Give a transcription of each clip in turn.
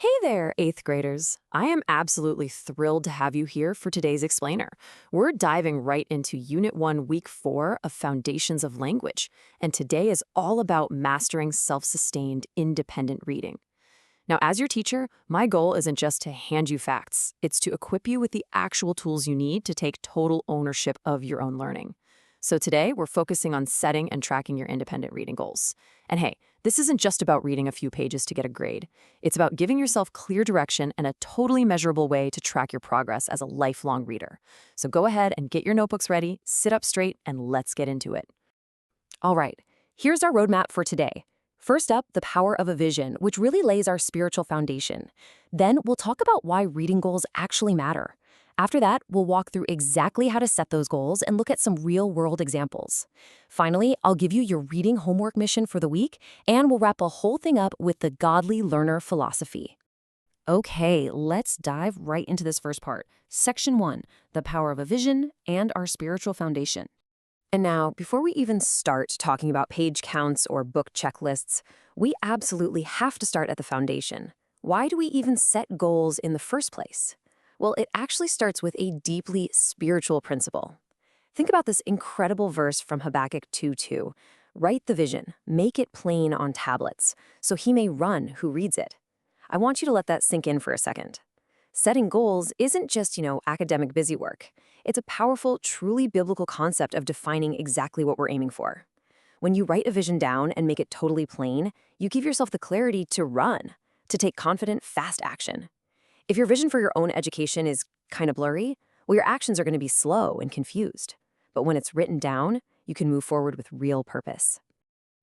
Hey there, 8th graders. I am absolutely thrilled to have you here for today's explainer. We're diving right into Unit 1, Week 4 of Foundations of Language, and today is all about mastering self-sustained, independent reading. Now, as your teacher, my goal isn't just to hand you facts, it's to equip you with the actual tools you need to take total ownership of your own learning. So today, we're focusing on setting and tracking your independent reading goals. And hey, this isn't just about reading a few pages to get a grade. It's about giving yourself clear direction and a totally measurable way to track your progress as a lifelong reader. So go ahead and get your notebooks ready, sit up straight, and let's get into it. All right, here's our roadmap for today. First up, the power of a vision, which really lays our spiritual foundation. Then we'll talk about why reading goals actually matter. After that, we'll walk through exactly how to set those goals and look at some real-world examples. Finally, I'll give you your reading homework mission for the week, and we'll wrap the whole thing up with the godly learner philosophy. Okay, let's dive right into this first part. Section 1, the power of a vision and our spiritual foundation. And now, before we even start talking about page counts or book checklists, we absolutely have to start at the foundation. Why do we even set goals in the first place? Well, it actually starts with a deeply spiritual principle. Think about this incredible verse from Habakkuk 2:2. Write the vision, make it plain on tablets, so he may run who reads it. I want you to let that sink in for a second. Setting goals isn't just, academic busy work. It's a powerful, truly biblical concept of defining exactly what we're aiming for. When you write a vision down and make it totally plain, you give yourself the clarity to run, to take confident, fast action. If your vision for your own education is kind of blurry, well, your actions are going to be slow and confused. But when it's written down, you can move forward with real purpose.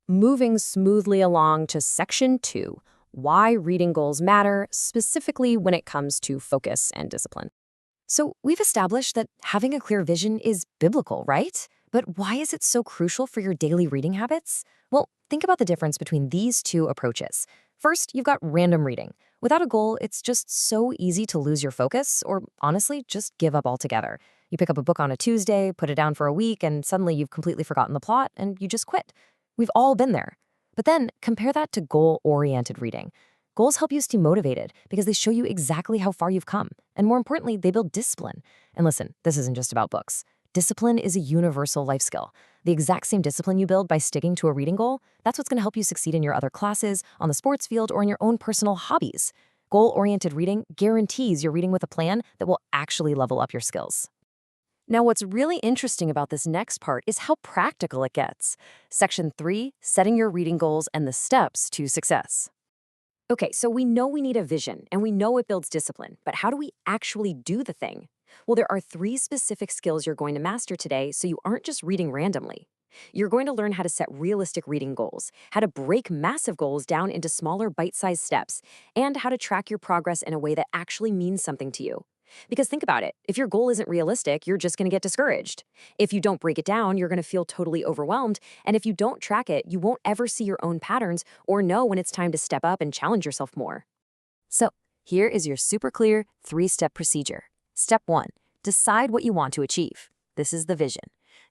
Moving smoothly along to Section 2, why reading goals matter, specifically when it comes to focus and discipline. So we've established that having a clear vision is biblical, right? But why is it so crucial for your daily reading habits? Well, think about the difference between these two approaches. First, you've got random reading. Without a goal, it's just so easy to lose your focus or, honestly, just give up altogether. You pick up a book on a Tuesday, put it down for a week, and suddenly you've completely forgotten the plot and you just quit. We've all been there. But then compare that to goal-oriented reading. Goals help you stay motivated because they show you exactly how far you've come. And more importantly, they build discipline. And listen, this isn't just about books. Discipline is a universal life skill. The exact same discipline you build by sticking to a reading goal, that's what's going to help you succeed in your other classes, on the sports field, or in your own personal hobbies. Goal-oriented reading guarantees you're reading with a plan that will actually level up your skills. Now, what's really interesting about this next part is how practical it gets. Section 3, setting your reading goals and the steps to success. Okay, so we know we need a vision, and we know it builds discipline, but how do we actually do the thing? Well, there are 3 specific skills you're going to master today, so you aren't just reading randomly. You're going to learn how to set realistic reading goals, how to break massive goals down into smaller bite-sized steps, and how to track your progress in a way that actually means something to you. Because think about it, if your goal isn't realistic, you're just going to get discouraged. If you don't break it down, you're going to feel totally overwhelmed, and if you don't track it, you won't ever see your own patterns or know when it's time to step up and challenge yourself more. So, here is your super clear 3-step procedure. Step 1, decide what you want to achieve. This is the vision.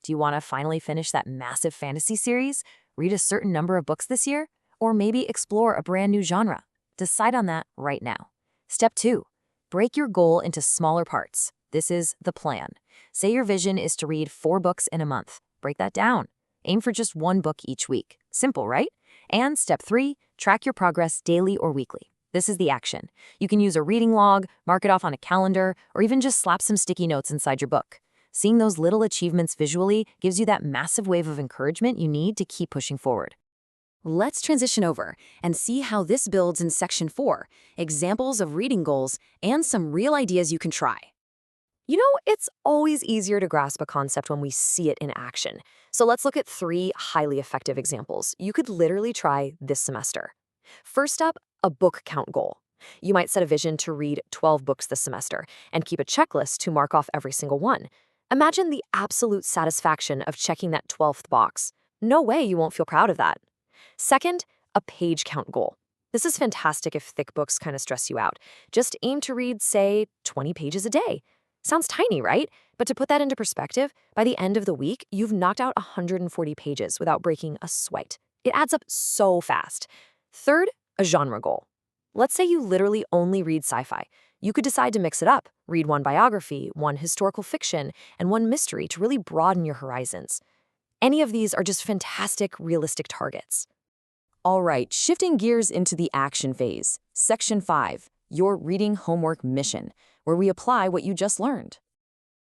Do you want to finally finish that massive fantasy series, read a certain number of books this year, or maybe explore a brand new genre? Decide on that right now. Step 2, break your goal into smaller parts. This is the plan. Say your vision is to read 4 books in a month. Break that down. Aim for just 1 book each week. Simple, right? And step 3, track your progress daily or weekly. This is the action. You can use a reading log, mark it off on a calendar, or even just slap some sticky notes inside your book. Seeing those little achievements visually gives you that massive wave of encouragement you need to keep pushing forward. Let's transition over and see how this builds in Section 4, examples of reading goals and some real ideas you can try. It's always easier to grasp a concept when we see it in action. So let's look at 3 highly effective examples you could literally try this semester. First up, a book count goal. You might set a vision to read 12 books this semester and keep a checklist to mark off every single one. Imagine the absolute satisfaction of checking that 12th box. No way you won't feel proud of that. Second, a page count goal. This is fantastic if thick books kind of stress you out. Just aim to read, say, 20 pages a day. Sounds tiny, right? But to put that into perspective, by the end of the week, you've knocked out 140 pages without breaking a sweat. It adds up so fast. Third, a genre goal. Let's say you literally only read sci-fi. You could decide to mix it up, read one biography, one historical fiction, and one mystery to really broaden your horizons. Any of these are just fantastic, realistic targets. All right, shifting gears into the action phase. Section 5, your reading homework mission, where we apply what you just learned.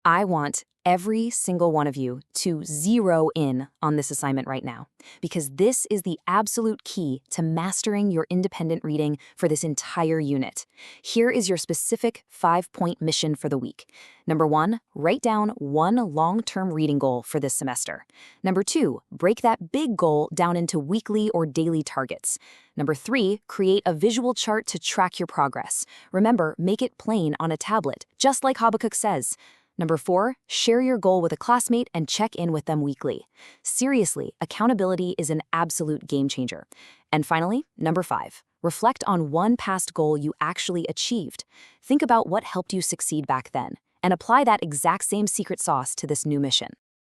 I want every single one of you to zero in on this assignment right now, because this is the absolute key to mastering your independent reading for this entire unit. Here is your specific 5-point mission for the week. Number 1, write down one long-term reading goal for this semester. Number 2, break that big goal down into weekly or daily targets. Number 3, create a visual chart to track your progress. Remember, make it plain on a tablet, just like Habakkuk says. Number 4, share your goal with a classmate and check in with them weekly. Seriously, accountability is an absolute game changer. And finally, number 5, reflect on one past goal you actually achieved. Think about what helped you succeed back then, and apply that exact same secret sauce to this new mission.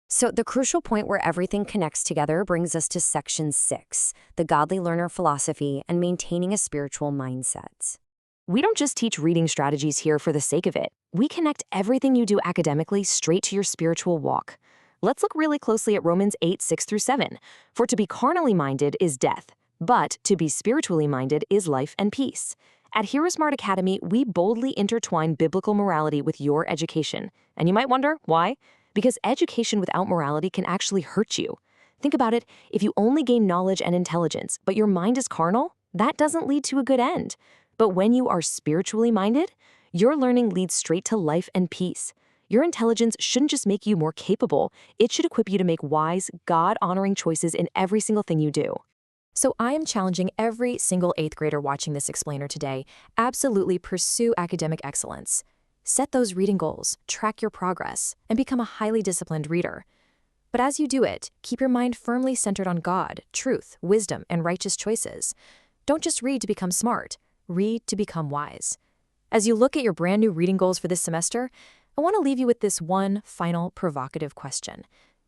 So the crucial point where everything connects together brings us to Section 6, the Godly Learner Philosophy and Maintaining a Spiritual Mindset. We don't just teach reading strategies here for the sake of it. We connect everything you do academically straight to your spiritual walk. Let's look really closely at Romans 8:6-7. For to be carnally minded is death, but to be spiritually minded is life and peace. At HeroesMart Academy, we boldly intertwine biblical morality with your education. And you might wonder, why? Because education without morality can actually hurt you. Think about it, if you only gain knowledge and intelligence, but your mind is carnal, that doesn't lead to a good end. But when you are spiritually minded, your learning leads straight to life and peace. Your intelligence shouldn't just make you more capable, it should equip you to make wise, God-honoring choices in every single thing you do. So I am challenging every single 8th grader watching this explainer today, absolutely pursue academic excellence. Set those reading goals, track your progress, and become a highly disciplined reader. But as you do it, keep your mind firmly centered on God, truth, wisdom, and righteous choices. Don't just read to become smart. Read to become wise. As you look at your brand new reading goals for this semester, I want to leave you with this one final provocative question.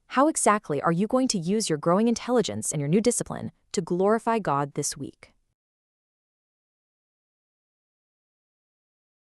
How exactly are you going to use your growing intelligence and your new discipline to glorify God this week?